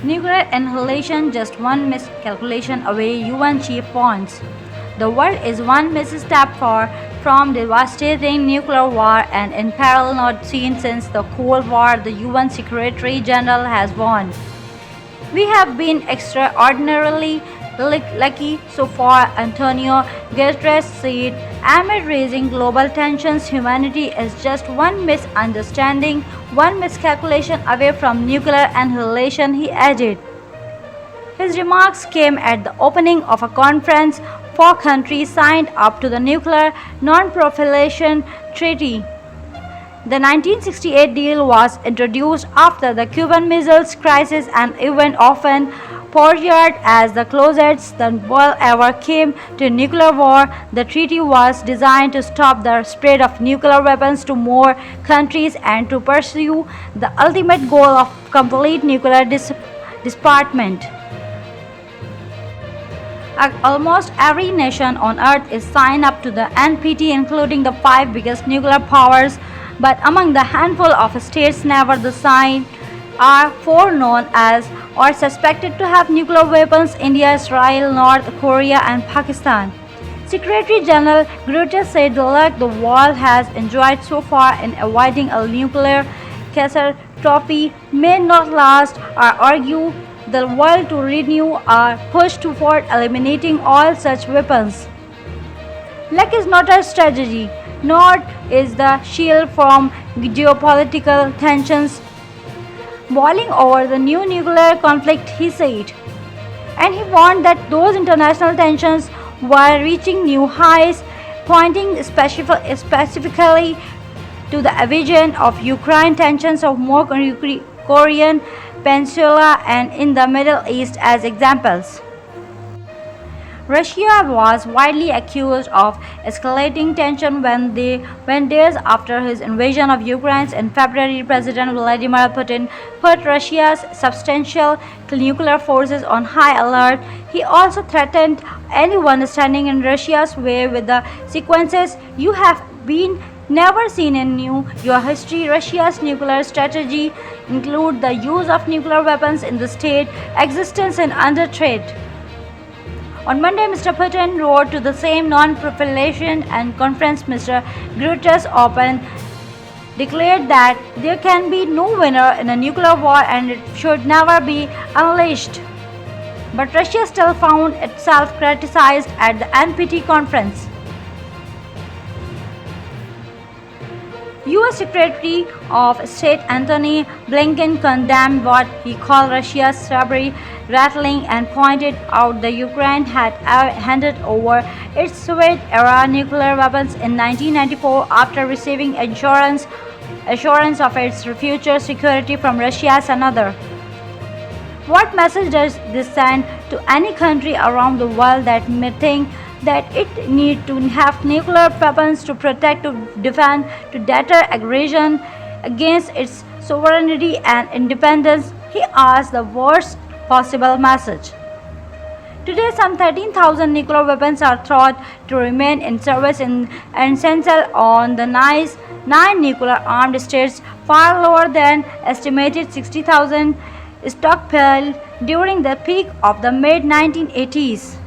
Nuclear annihilation just one miscalculation away, UN chief warns. The world is one misstep far from devastating nuclear war, and in peril not seen since the Cold War, the UN Secretary General has warned. We have been extraordinarily lucky so far, Antonio Guterres said. Amid rising global tensions, humanity is just one misunderstanding, one miscalculation away from nuclear annihilation, he added. His remarks came at the opening of a conference. Four countries signed up to the Nuclear Non-Proliferation Treaty. The 1968 deal was introduced after the Cuban Missiles Crisis, an event often portrayed as the closest the world ever came to nuclear war. The treaty was designed to stop the spread of nuclear weapons to more countries and to pursue the ultimate goal of complete nuclear disarmament. Almost every nation on earth is signed up to the NPT, including the five biggest nuclear powers. But among the handful of states never the signed are four known as or suspected to have nuclear weapons: India, Israel, North Korea, and Pakistan. Secretary General Guterres said the luck the world has enjoyed so far in avoiding a nuclear catastrophe may not last, or argue the world to renew a push toward eliminating all such weapons. Luck is not a strategy, nor is the shield from geopolitical tensions boiling over the new nuclear conflict, he said. And he warned that those international tensions were reaching new highs, pointing specifically to the evasion of Ukraine, tensions of more Korean Peninsula, and in the Middle East as examples. Russia was widely accused of escalating tension when days after his invasion of Ukraine in February, President Vladimir Putin put Russia's substantial nuclear forces on high alert. He also threatened anyone standing in Russia's way with the consequences you have been never seen in your history. Russia's nuclear strategy includes the use of nuclear weapons in the state existence and under threat. On Monday, Mr. Putin wrote to the same non-proliferation and conference. Mr. Guterres openly declared that there can be no winner in a nuclear war and it should never be unleashed. But Russia still found itself criticized at the NPT conference. U.S. Secretary of State Antony Blinken condemned what he called Russia's strawberry rattling and pointed out that Ukraine had handed over its Soviet-era nuclear weapons in 1994 after receiving assurance of its future security from Russia's another. What message does this send to any country around the world that may think that it needs to have nuclear weapons to protect, to defend, to deter aggression against its sovereignty and independence? He asked the worst possible message. Today, some 13,000 nuclear weapons are thought to remain in service and central on the nine nuclear-armed states, far lower than estimated 60,000 stockpiled during the peak of the mid-1980s.